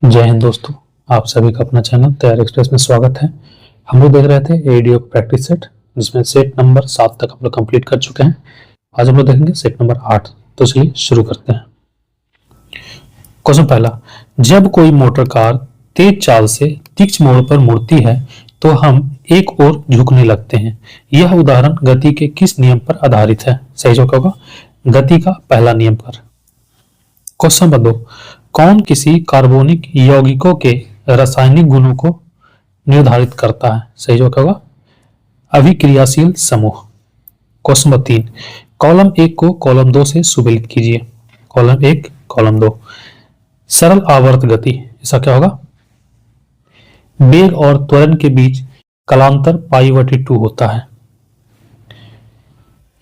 जय हिंद दोस्तों, आप सभी का अपना चैनल तैयार एक्सप्रेस में स्वागत है। हम लोग देख रहे थे एडीओ प्रैक्टिस सेट, जिसमें सेट नंबर 7 तक हम लोग कंप्लीट कर चुके हैं। आज हम लोग देखेंगे सेट नंबर 8। तो चलिए शुरू करते हैं। क्वेश्चन पहला, जब कोई मोटर कार तेज चाल से तीक्ष्ण मोड़ पर मुड़ती है तो हम एक ओर झुकने लगते हैं। यह उदाहरण गति के किस नियम पर आधारित है? सही जवाब होगा गति का पहला नियम पर। क्वेश्चन नंबर 2, कौन किसी कार्बनिक यौगिकों के रासायनिक गुणों को निर्धारित करता है? सही जवाब होगा अभिक्रियाशील समूह। क्वेश्चन नंबर 3, कॉलम 1 को कॉलम 2 से सुमेलित कीजिए। कॉलम 1 कॉलम 2, सरल आवर्त गति, ऐसा क्या होगा? वेग और त्वरण के बीच कालांतर π/2 होता है।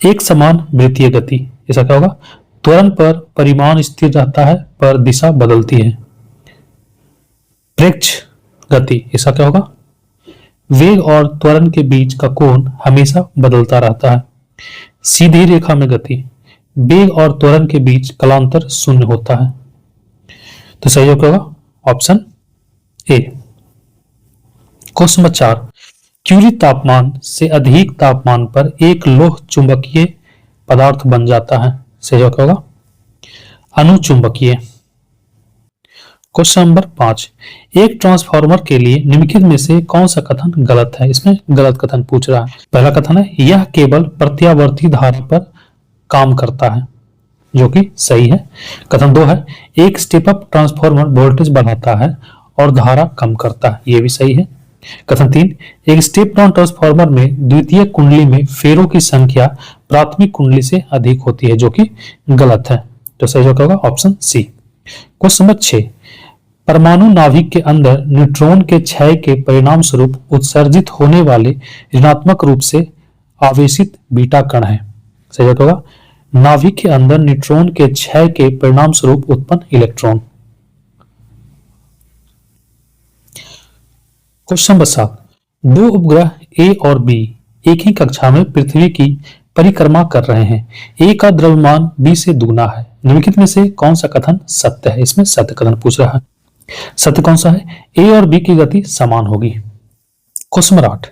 एक समान वृत्तीय गति, ऐसा क्या होगा? त्वरण पर परिमाण स्थिर रहता है पर दिशा बदलती है। प्रेक्ष गति, ऐसा क्या होगा? वेग और त्वरण के बीच का कोण हमेशा बदलता रहता है। सीधी रेखा में गति, वेग और त्वरण के बीच कालांतर शून्य होता है। तो सही जवाब होगा option A. Question number 4, Curie तापमान से अधिक तापमान पर एक लोह चुंबकीय पदार्थ बन जाता है। सही जवाब होगा अनुचुंबकीय। क्वेश्चन नंबर 5, एक ट्रांसफार्मर के लिए निम्नलिखित में से कौन सा कथन गलत है? इसमें गलत कथन पूछ रहा है। पहला कथन है यह केवल प्रत्यावर्ती धारा पर काम करता है, जो कि सही है। कथन 2 है एक स्टेप अप ट्रांसफार्मर वोल्टेज बढ़ाता है और धारा कम करता है, ये भी सही है। कथन 3, एक स्टेप डाउन ट्रांसफार्मर में द्वितीय कुंडली में फेरों की संख्या प्राथमिक कुंडली से अधिक होती है, जो कि गलत है। तो सही जवाब होगा ऑप्शन सी। क्वेश्चन नंबर 6, परमाणु नाभिक के अंदर न्यूट्रॉन के क्षय के परिणाम स्वरूप उत्सर्जित होने वाले ऋणात्मक रूप से आवेशित बीटा कण है। सही जवाब होगा नाभिक के अंदर न्यूट्रॉन के क्षय के परिणाम स्वरूप उत्पन्न इलेक्ट्रॉन। क्वेश्चन नंबर 7, दो उपग्रह ए और बी एक ही कक्षा में पृथ्वी की परिक्रमा कर रहे हैं। ए का द्रव्यमान बी से दुगना है। निम्नलिखित में से कौन सा कथन सत्य है? इसमें सत्य कथन पूछ रहा है। सत्य कौन सा है? ए और बी की गति समान होगी। क्वेश्चन नंबर 8,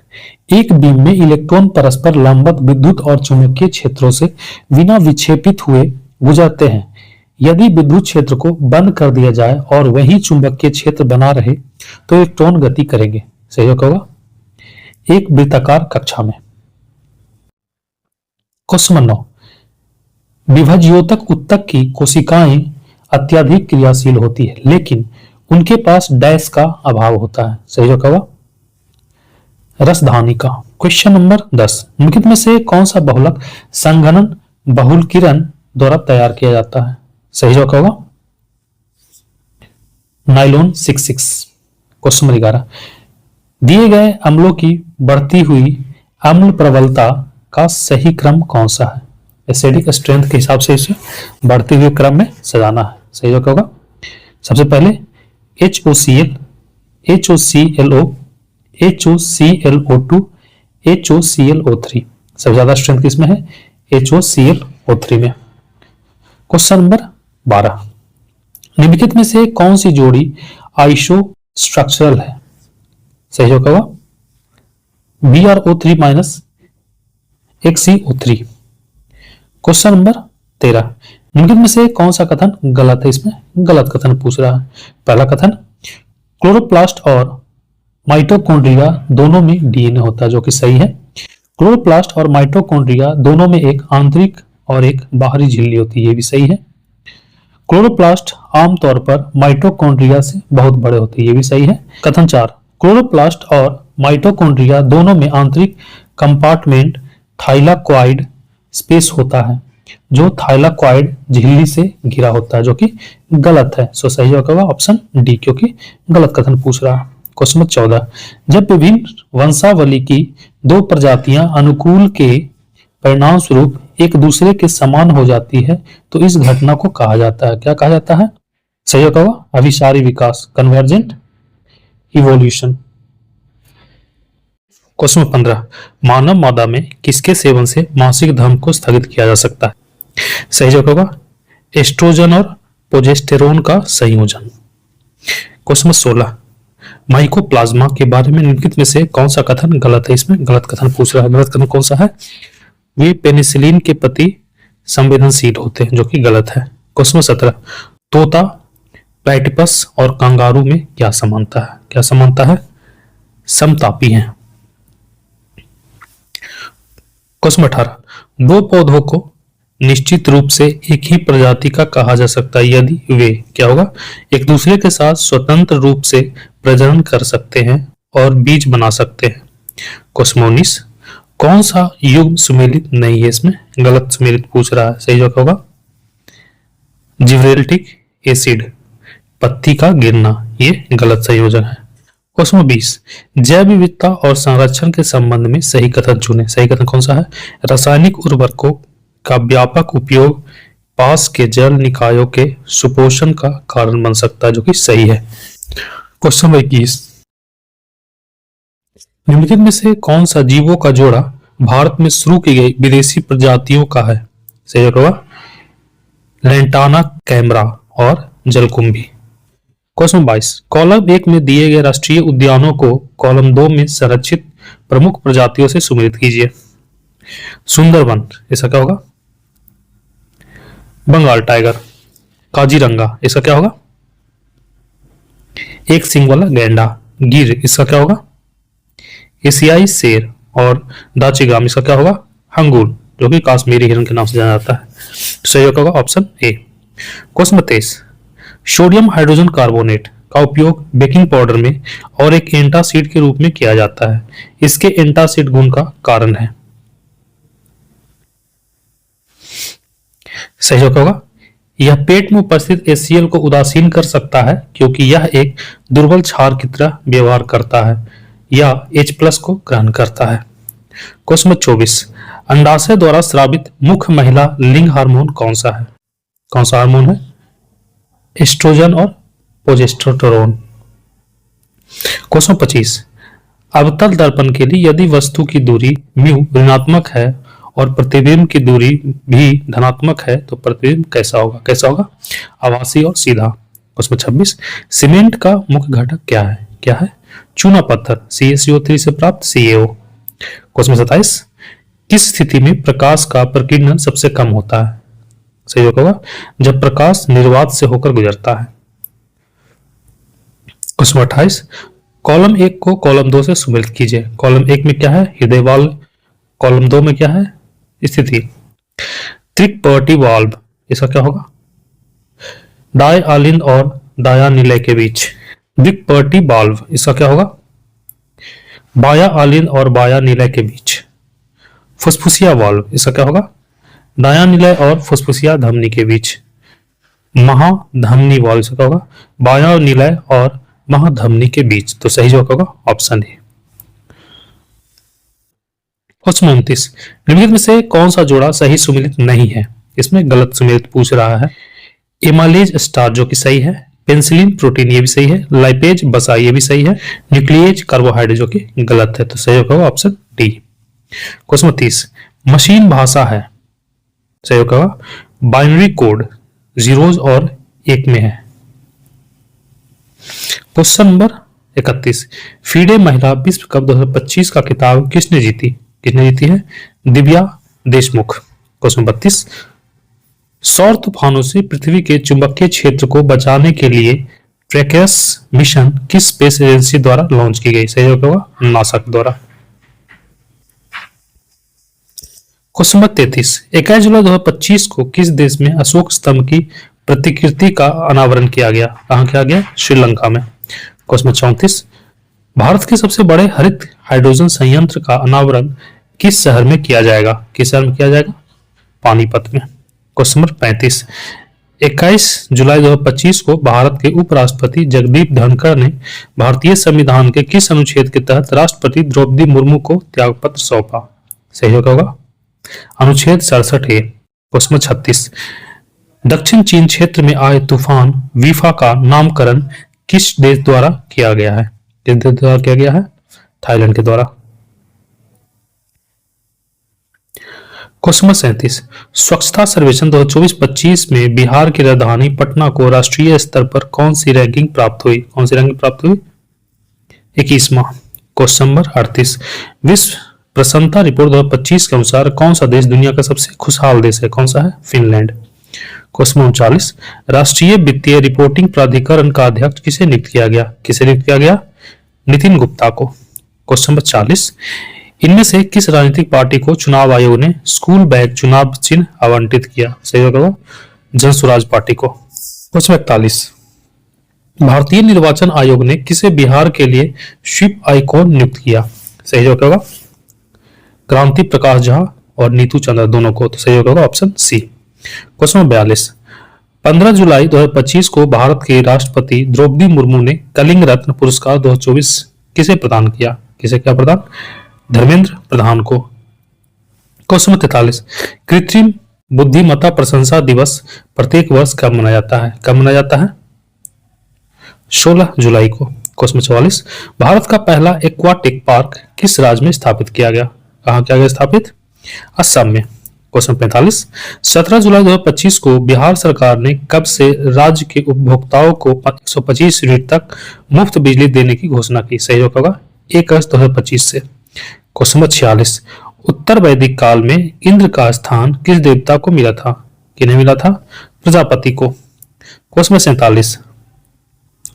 एक बीम में इलेक्ट्रॉन परस्पर लंबवत विद्युत और चुंबकीय क्षेत्रों से बिना विक्षेपित हुए गुजरते हैं। यदि विद्युत क्षेत्र को बंद कर दिया जाए और वही चुंबकीय क्षेत्र बना रहे तो इलेक्ट्रॉन गति करेंगे। सही होगा एक वृत्ताकार कक्षा में। क्वेश्चन नंबर 9, विभज्योतक उत्तक की कोशिकाएं अत्यधिक क्रियाशील होती है, लेकिन उनके पास डैश का अभाव होता है। सही होगा रसधानी का। क्वेश्चन नंबर 10, निम्नलिखित में से कौन सा बहुलक संघनन बहुलकीरण द्वारा तैयार किया जाता है? सही जवाब होगा नाइलॉन 66। क्वेश्चन नंबर 11, दिए गए अम्लों की बढ़ती हुई अम्ल प्रबलता का सही क्रम कौन सा है? एसिडिक स्ट्रेंथ के हिसाब से इसे बढ़ते हुए क्रम में सजाना है। सही जवाब होगा सबसे पहले HOCl, HOClO, HOClO2, HOClO3। सबसे ज्यादा स्ट्रेंथ किसमें है? HOClO3 में। क्वेश्चन नंबर 12, निम्नलिखित में से कौन सी जोड़ी आइसो स्ट्रक्चरल है? सही जवाब होगा BrO3 minus XeO3। Question number 13, निम्नलिखित में से कौन सा कथन गलत है? इसमें गलत कथन पूछ रहा है। पहला कथन क्लोरोप्लास्ट और माइटोकॉन्ड्रिया दोनों में डीएनए होता है, जो कि सही है। क्लोरोप्लास्ट और माइटोकॉन्ड्रिया दोनों में एक आंतरिक और एक बाहरी झिल्ली होती है, ये भी सही है। क्लोरोप्लास्ट आमतौर पर माइटोकॉन्ड्रिया से बहुत बड़े होते हैं, ये भी सही है। कथन 4, क्लोरोप्लास्ट और माइटोकॉन्ड्रिया दोनों में आंतरिक कंपार्टमेंट थाइलाकॉइड स्पेस होता है, जो थाइलाकॉइड झिल्ली से घिरा होता है, जो कि गलत है। सो सही जवाब होगा ऑप्शन डी, क्योंकि गलत कथन पूछ रहा है। क्वेश्चन नंबर 14, जब विभिन्न वंशावली की दो प्रजातियां अनुकूल के परिणाम स्वरूप एक दूसरे के समान हो जाती है तो इस घटना को कहा जाता है, क्या कहा जाता है? सही होगा अभिसारी विकास, कन्वर्जेंट इवोल्यूशन। क्वेश्चन 15, मानव मादा में किसके सेवन से मासिक धर्म को स्थगित किया जा सकता है? सही जवाब होगा एस्ट्रोजन और प्रोजेस्टेरोन का संयोजन। क्वेश्चन नंबर 16, माइकोप्लाज्मा के बारे में निम्नलिखित में से कौन सा कथन गलत है? इसमें गलत कथन पूछ रहा है। गलत कथन कौन सा है? वे पेनिसिलिन के प्रति संवेदनशील होते हैं, जो कि गलत है। क्वेश्चन 17, तोता, प्लेटिपस और कंगारू में क्या समानता है? क्या समानता है? समतापी हैं। क्वेश्चन 18, दो पौधों को निश्चित रूप से एक ही प्रजाति का कहा जा सकता है यदि वे क्या होगा? एक दूसरे के साथ स्वतंत्र रूप से प्रजनन कर सकते हैं और बीज बना सकते हैं। क्वेश्चन 19, कौन सा युग्म सुमेलित नहीं है? इसमें गलत सुमेलित पूछ रहा है। सही जवाब होगा जिब्रेल्टिक एसिड, पत्ती का गिरना, ये गलत संयोजन है। क्वेश्चन 20, जैव विविधता और संरक्षण के संबंध में सही कथन चुने। सही कथन कौन सा है? रासायनिक उर्वरकों का व्यापक उपयोग पास के जल निकायों के सुपोषण का कारण बन सकता है, जो कि सही है। क्वेश्चन 21, निम्नलिखित में से कौन सा जीवों का जोड़ा भारत में शुरू की गई विदेशी प्रजातियों का है? सही होगा लेंटाना कैमरा और जलकुंभी। क्वेश्चन 22, कॉलम 1 में दिए गए राष्ट्रीय उद्यानों को कॉलम 2 में संरक्षित प्रमुख प्रजातियों से सुमेलित कीजिए। सुंदरवन, इसका क्या होगा? बंगाल टाइगर। काजीरंगा, इसका क्या होगा? एक सींग वाला गैंडा। गिर, इसका क्या होगा? एशियाई शेर। और दाचिगाम, इसका क्या होगा? हंगूर, जो कि काश्मीरी हिरन के नाम से जाना जाता है। सही होगा option A. Question 23, sodium hydrogen carbonate का उपयोग बेकिंग पाउडर में और एक एंटासिड के रूप में किया जाता है। इसके एंटासिड गुण का कारण है। सही जवाब होगा यह पेट में उपस्थित HCl को उदासीन कर सकता है क्योंकि यह एक दुर्बल क्षार की तरह व्यवहार करता है या H+ को ग्रहण करता है। क्वेश्चन 24, अंडाशय द्वारा स्रावित मुख्य महिला लिंग हार्मोन कौन सा है? कौन सा हार्मोन है? एस्ट्रोजन और प्रोजेस्टेरोन। क्वेश्चन 25, अवतल दर्पण के लिए यदि वस्तु की दूरी म्यू ऋणात्मक है और प्रतिबिंब की दूरी भी धनात्मक है तो प्रतिबिंब कैसा होगा? कैसा होगा? आभासी और सीधा। क्वेश्चन 26, सीमेंट का मुख्य घटक क्या है? क्या है? चूना पत्थर, CaCO3 से प्राप्त CaO। क्वेश्चन 27, किस स्थिति में प्रकाश का प्रकीर्णन सबसे कम होता है? सही होगा जब प्रकाश निर्वात से होकर गुजरता है। क्वेश्चन 28, कॉलम 1 को कॉलम 2 से सुमेलित कीजिए। कॉलम 1 में क्या है? हृदय वाल्व। कॉलम 2 में क्या है? स्थिति। त्रिकपर्टी वाल्व, इसका क्या होगा? डायआलिन और डायानिलय के बीच। द्विपर्टी वाल्व, इसका क्या होगा? बायाआलिन और बायानिलय के बीच। फुसफुसिया वाल्व, इसका क्या होगा? डायानिलय और फुसफुसिया धमनी के बीच। महाधमनी वाल्व, इसका क्या होगा? बायानिलय और महाधमनी के बीच। तो सही जवाब होगा ऑप्शन ए। क्वेश्चन 29, निम्नलिखित में से कौन सा जोड़ा सही सुमेलित नहीं है? इसमें गलत सुमेलित पूछ रहा है। एमालेज स्टार, जो कि सही है। पेंसिलिन प्रोटीन, ये भी सही है। लाइपेज बसा, ये भी सही है। न्यूक्लिएज कार्बोहाइड्रेट, जो कि गलत है। तो सही होगा ऑप्शन डी। क्वेश्चन 30, मशीन भाषा है। सही होगा बाइनरी कोड जीरोज और 1 में है। क्वेश्चन नंबर 31, फीडे महिला विश्व कप 2025 का खिताब किसने जीती? किसने जीती है? दिव्या देशमुख। क्वेश्चन 32, सौर तूफानों से पृथ्वी के चुंबकीय क्षेत्र को बचाने के लिए ट्रैकेस मिशन किस स्पेस एजेंसी द्वारा लॉन्च की गई? सही होगा नासा द्वारा। क्वेश्चन नंबर 33, 21 जुलाई 2025 को किस देश में अशोक स्तंभ की प्रतिकृति का अनावरण किया गया? कहां किया गया? श्रीलंका में। क्वेश्चन 34, भारत के सबसे बड़े हरित हाइड्रोजन संयंत्र का अनावरण किस शहर में किया जाएगा? किस शहर में किया जाएगा? पानीपत में। क्वेश्चन नंबर 35, 21 जुलाई 2025 को भारत के उपराष्ट्रपति जगदीप धनखड़ ने भारतीय संविधान के किस अनुच्छेद के तहत राष्ट्रपति द्रौपदी मुर्मू को त्यागपत्र सौंपा? सही होगा अनुच्छेद 67A। क्वेश्चन 36, दक्षिण चीन क्षेत्र में आए तूफान वीफा का नामकरण किस देश द्वारा किया गया है? किस देश द्वारा किया गया है? थाईलैंड के द्वारा। क्वेश्चन नंबर 37, स्वच्छता सर्वेक्षण 2024-25 में बिहार की राजधानी पटना को राष्ट्रीय स्तर पर कौन सी रैंकिंग प्राप्त हुई? कौन सी रैंकिंग प्राप्त हुई? 21वां। क्वेश्चन नंबर 38, विश्व प्रसन्नता रिपोर्ट 2025 के अनुसार कौन सा देश दुनिया का सबसे खुशहाल देश है? कौन सा है? फिनलैंड। क्वेश्चन नंबर 39, राष्ट्रीय वित्तीय रिपोर्टिंग प्राधिकरण का अध्यक्ष किसे नियुक्त किया गया? किसे नियुक्त किया गया? नितिन गुप्ता को। क्वेश्चन नंबर 40, इनमें से किस राजनीतिक पार्टी को चुनाव आयोग ने स्कूल बैग चुनाव चिन्ह आवंटित किया? सही होगा जन स्वराज पार्टी को। क्वेश्चन 41, भारतीय निर्वाचन आयोग ने किसे बिहार के लिए स्वीप आइकॉन नियुक्त किया? सही होगा क्रांति प्रकाश झा और नीतू चंद्रा दोनों को। तो सही होगा ऑप्शन सी। क्वेश्चन 42, 15 जुलाई 2025 को भारत के राष्ट्रपति द्रौपदी मुर्मू ने कलिंग रत्न पुरस्कार 2024 किसे प्रदान किया? किसे क्या प्रदान? धर्मेंद्र प्रधान को। क्वेश्चन 43, कृत्रिम बुद्धिमत्ता प्रशंसा दिवस प्रत्येक वर्ष कब मनाया जाता है? कब मनाया जाता है? 16 जुलाई को। क्वेश्चन 44, भारत का पहला एक्वाटिक पार्क किस राज्य में स्थापित किया गया? कहाँ किया गया स्थापित? असम में। क्वेश्चन 45, 17 जुलाई 2025 को बिहार सरकार ने कब से राज्य के उपभोक्ताओं को 125 यूनिट तक मुफ्त बिजली देने की घोषणा की? सही होगा 1 अगस्त 2025 से। क्वेश्चन 46, उत्तर वैदिक काल में इंद्र का स्थान किस देवता को मिला था? किन्हें मिला था? प्रजापति को। क्वेश्चन 47,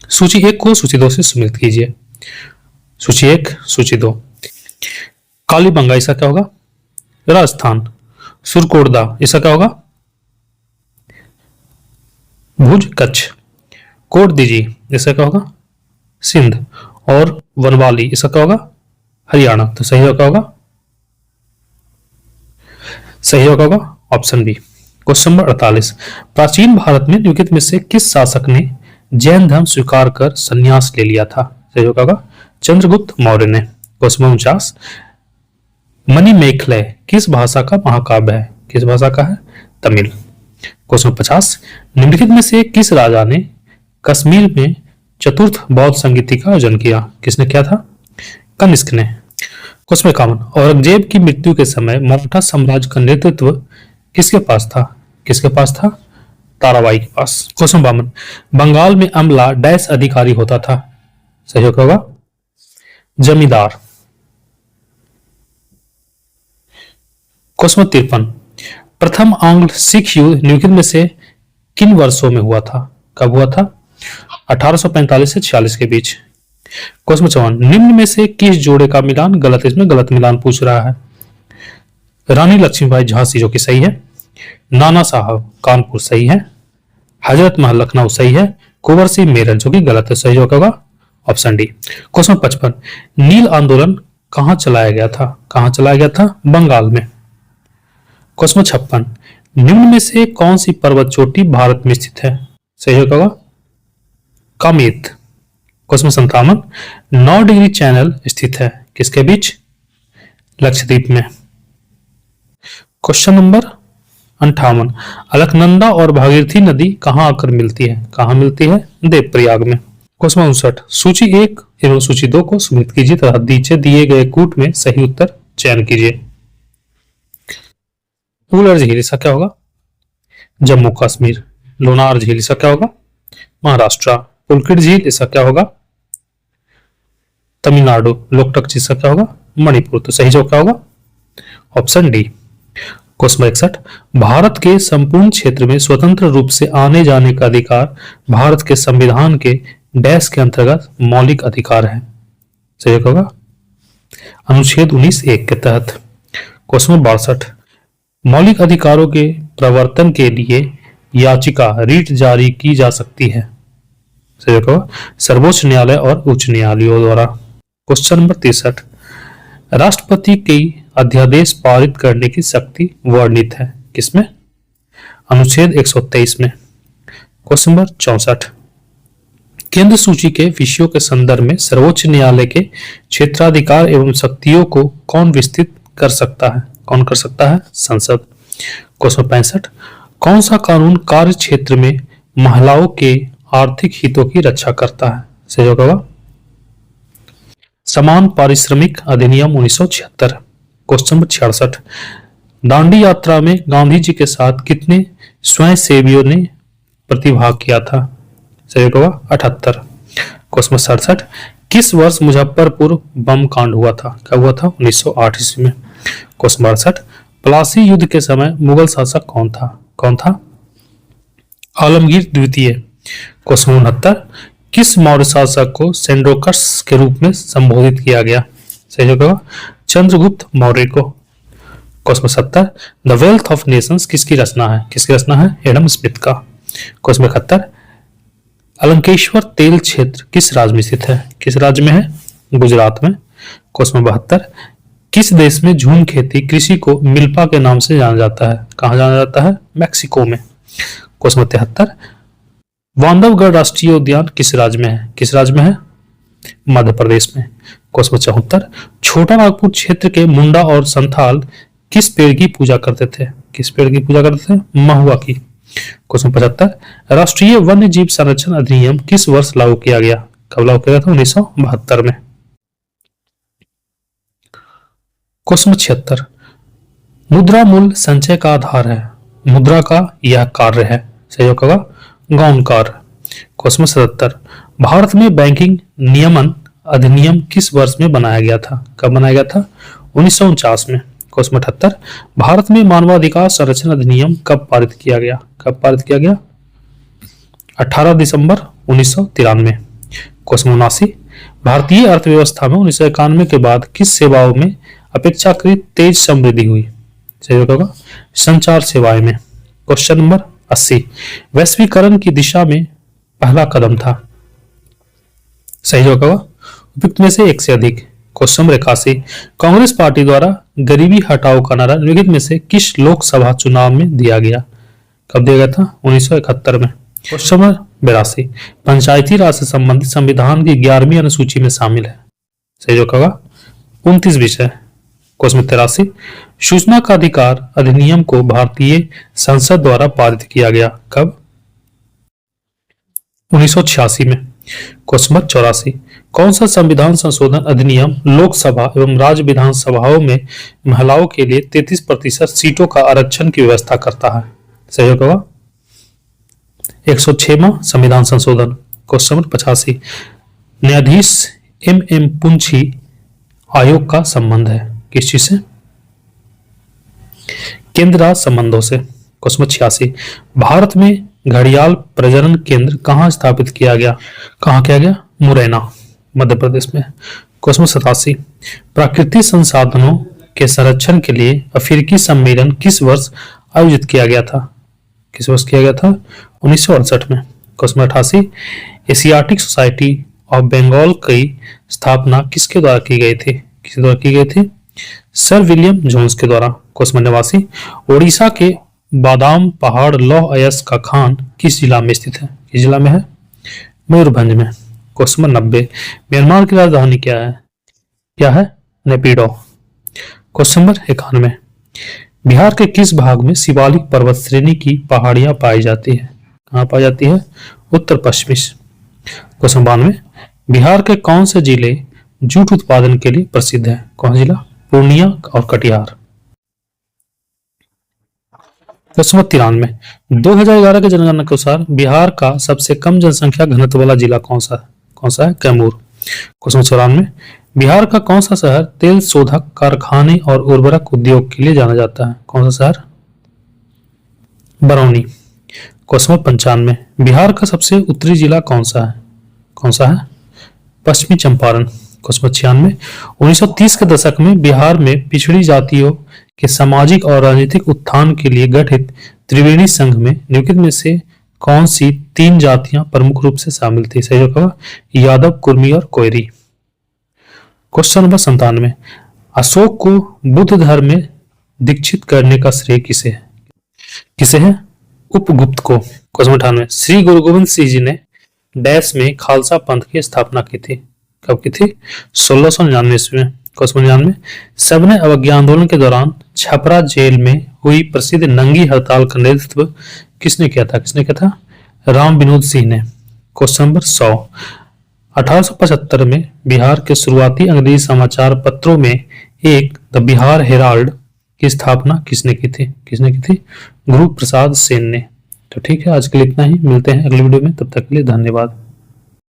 सूची 1 को सूची 2 से सम्मिलित कीजिए। सूची 1, सूची 2। कालीबंगा इसका क्या होगा? राजस्थान। सुरकोटदा इसका क्या होगा? भुज कच्छ। कोट दीजी इसका क्या होगा? सिंध। और वनवाली इसका क्या होगा? हरियाणा। तो सही होगा सही होगा ऑप्शन बी। क्वेश्चन नंबर 48, प्राचीन भारत में निम्नलिखित में से किस शासक ने जैन धर्म स्वीकार कर संन्यास ले लिया था? सही होगा चंद्रगुप्त मौर्य ने। क्वेश्चन नंबर 49, मणिमेखलय किस भाषा का महाकाव्य है? किस भाषा का है? तमिल। क्वेश्चन 50, निम्नलिखित में से किस राजा ने कश्मीर में चतुर्थ बौद्ध संगीति का आयोजन किया? किसने किया था? कनिष्क ने। क्वेश्चन 51, औरंगजेब की मृत्यु के समय मराठा साम्राज्य का नेतृत्व किसके पास था? किसके पास था? ताराबाई के पास। क्वेश्चन 52, बंगाल में अमला डैश अधिकारी होता था? सही होगा जमींदार। क्वेश्चन 53, प्रथम आंग्ल सिख युद्ध निम्नलिखित में से किन वर्षों में हुआ था? कब हुआ था? 1845 से 46 के बीच। क्वेश्चन 54, निम्न में से किस जोड़े का मिलान गलत? इसमें गलत मिलान पूछ रहा है। रानी लक्ष्मीबाई झांसी जो कि सही है, नाना साहब कानपुर सही है, हजरत महल लखनऊ सही है, कुंवर सिंह मेरठ जो कि गलत है। सही होगा ऑप्शन डी। क्वेश्चन 55, नील आंदोलन कहां चलाया गया था? कहां चलाया गया था? बंगाल में। क्वेश्चन 56, निम्न में से कौन सी पर्वत चोटी भारत में स्थित है? सही होगा कामेत। क्वेश्चन 57, 9 डिग्री चैनल स्थित है किसके बीच? लक्षद्वीप में। क्वेश्चन नंबर 58, अलकनंदा और भागीरथी नदी कहां आकर मिलती है? कहां मिलती है? देवप्रयाग में। क्वेश्चन 59, सूची 1 एवं सूची 2 को सम्मिलित कीजिए तथा नीचे दिए गए कूट में सही उत्तर चयन कीजिए। उलर झील इसका क्या होगा? जम्मू कश्मीर। लोनार झील इसका क्या होगा? महाराष्ट्र। पुलकित झील इसका क्या होगा? तमिलनाडु। लोकटक झील इसका क्या होगा? मणिपुर। तो सही जवाब क्या होगा? Option D. क्वेश्चन 61, भारत के संपूर्ण क्षेत्र में स्वतंत्र रूप से आने जाने का अधिकार भारत के संविधान के डैश के अंतर्गत मौलिक अधिकार है। सही होगा अनुच्छेद 19(1) के तहत। क्वेश्चन 62, मौलिक अधिकारों के प्रवर्तन के लिए याचिका रीट जारी की जा सकती है। सही होगा सर्वोच्च न्यायालय और उच्च न्यायालयों द्वारा। क्वेश्चन नंबर 63, राष्ट्रपति की अध्यादेश पारित करने की शक्ति वर्णित है किसमें? अनुच्छेद 123 में। क्वेश्चन नंबर 64, केंद्र सूची के विषयों के संदर्भ में सर्वोच्च न्यायालय के क्षेत्राधिकार एवं शक्तियों को कौन विस्तृत कर सकता है? कौन कर सकता है? संसद। क्वेश्चन 65, कौन सा कानून कार्य क्षेत्र में महिलाओं के आर्थिक हितों की रक्षा करता है? सही होगा समान पारिश्रमिक अधिनियम 1976। क्वेश्चन नंबर 66, दांडी यात्रा में गांधी जी के साथ कितने स्वयंसेवियों ने प्रतिभाग किया था? सही होगा 78। क्वेश्चन 67, किस वर्ष मुजफ्फरपुर बम कांड हुआ था? कब हुआ था? 1908 ईस्वी में। क्वेश्चन 62, प्लासी युद्ध के समय मुगल शासक कौन था? कौन था? आलमगीर द्वितीय। क्वेश्चन 69, किस मौर्य शासक को सेंड्रोकस के रूप में संबोधित किया गया? सही होगा चंद्रगुप्त मौर्य को। Question 70, the wealth of Nations किसकी रचना है? किसकी रचना है? एडम स्मिथ का। क्वेश्चन 71, अलंकेश्वर तेल क्षेत्र किस राज्य में स्थित है? किस राज्य में है? गुजरात में। क्वेश्चन 72, किस देश में झूम खेती कृषि को मिल्पा के नाम से जाना जाता है? कहां जाना जाता है? मैक्सिको में। क्वेश्चन 73, बांधवगढ़ राष्ट्रीय उद्यान किस राज्य में है? किस राज्य में है? मध्य प्रदेश में। क्वेश्चन 74, छोटा नागपुर क्षेत्र के मुंडा और संथाल किस पेड़ की पूजा करते थे? किस पेड़ की पूजा करते थे? महुआ की। क्वेश्चन 75, राष्ट्रीय वन्य जीव संरक्षण अधिनियम किस वर्ष लागू किया गया? कब लागू किया गया था? 1972 में। क्वेश्चन 76, मुद्रा मूल्य संचय का आधार है, मुद्रा का यह कार्य है। सही होगा गौण कार्य। क्वेश्चन 77, भारत में बैंकिंग नियमन अधिनियम किस वर्ष में बनाया गया था? कब बनाया गया था? 1949 में। क्वेश्चन 78, भारत में मानवाधिकार संरक्षण अधिनियम कब पारित किया गया? कब पारित किया गया? 18 दिसंबर 1993। क्वेश्चन 79, भारतीय अर्थव्यवस्था में 1991 के बाद किस सेवाओं में अपेक्षाकृत तेज समृद्धि हुई? सही होगा संचार सेवाएं में। क्वेश्चन नंबर 80, वैश्वीकरण की दिशा में पहला कदम था? सही होगा उपयुक्त में से एक से अधिक। क्वेश्चन 81, कांग्रेस पार्टी द्वारा गरीबी हटाओ का नारा निम्नलिखित में से किस लोकसभा चुनाव में दिया गया? कब दिया गया था? 1971 में। क्वेश्चन नंबर 82, पंचायती राज से संबंधित संविधान की 11वीं अनुसूची में शामिल है? सही होगा 29 विषय। क्वेश्चन 83, सूचना का अधिकार अधिनियम को भारतीय संसद द्वारा पारित किया गया? कब? 1986 में। क्वेश्चन नंबर 84, कौन सा संविधान संशोधन अधिनियम लोकसभा एवं राज्य विधानसभाओं में महिलाओं के लिए 33% सीटों का आरक्षण की व्यवस्था करता है? सही होगा 106वां संविधान संशोधन। क्वेश्चन नंबर 85, न्यायाधीश एम पुंछी आयोग का संबंध है किस चीज से? केंद्र राज्य संबंधों से। क्वेश्चन 86, भारत में घड़ियाल प्रजनन केंद्र कहां स्थापित किया गया? कहां किया गया? मुरैना मध्य प्रदेश में। क्वेश्चन 87, प्राकृतिक संसाधनों के संरक्षण के लिए अफ्रीकी सम्मेलन किस वर्ष आयोजित किया गया था? किस वर्ष किया गया था? 1968 में। Question 88, Asiatic Society of Bengal की स्थापना किसके द्वारा की गई थी? किसके द्वारा की गई थी? सर विलियम जोन्स के द्वारा। क्वेश्चन 89, ओडिशा के बादाम पहाड़ लौह अयस्क का खान किस जिला में स्थित है? किस जिला में है? मयूरभंज में। क्वेश्चन 90, म्यांमार की राजधानी क्या है? क्या है? नेपिडो। क्वेश्चन नंबर 91, बिहार के किस भाग में शिवालिक पर्वत श्रेणी की पहाड़ियां पाई जाती है? कहां पाई जाती है? उत्तर पश्चिमी। क्वेश्चन 92, बिहार के कौन से जिले जूट उत्पादन के लिए प्रसिद्ध है? कौन जिला? पूर्णिया और कटिहार। क्वेश्चन 93, 2011 के जनगणना के अनुसार बिहार का सबसे कम जनसंख्या घनत्व वाला जिला कौन सा है? कौन सा है? कैमूर। क्वेश्चन 94, बिहार का कौन सा शहर तेल शोधक कारखाने और उर्वरक उद्योग के लिए जाना जाता है? कौन सा शहर? बरौनी। क्वेश्चन 95, बिहार का सबसे उत्तरी जिला कौन सा है? कौन सा है? पश्चिमी चंपारण। क्वेश्चन 96, 1930 के दशक में बिहार में पिछड़ी जातियों के सामाजिक और राजनीतिक उत्थान के लिए गठित त्रिवेणी संघ में निम्नलिखित में से कौन सी 3 जातियां प्रमुख रूप से शामिल थी? सही होगा यादव, कुर्मी और कोयरी। क्वेश्चन नंबर 97, अशोक को बुद्ध धर्म में दीक्षित करने का श्रेय किसे है? किसे है? उपगुप्त को। क्वेश्चन 98, श्री गुरु गोविंद सिंह जी ने डैश में खालसा पंथ की स्थापना की थी? कब की थी? 1699 ईस्वी में। क्वेश्चन 99, सबने अवज्ञा आंदोलन के दौरान छपरा जेल में हुई प्रसिद्ध नंगी हड़ताल का नेतृत्व किसने किया था? किसने किया था? राम विनोद सिंह ने। क्वेश्चन नंबर 100, 1875 में बिहार के शुरुआती अंग्रेजी समाचार पत्रों में एक द बिहार हेराल्ड की स्थापना किसने की थी? किसने की थी? गुरु प्रसाद सेन ने। तो ठीक है, आज के लिए इतना ही, मिलते हैं अगले वीडियो में, तब तक के लिए धन्यवाद।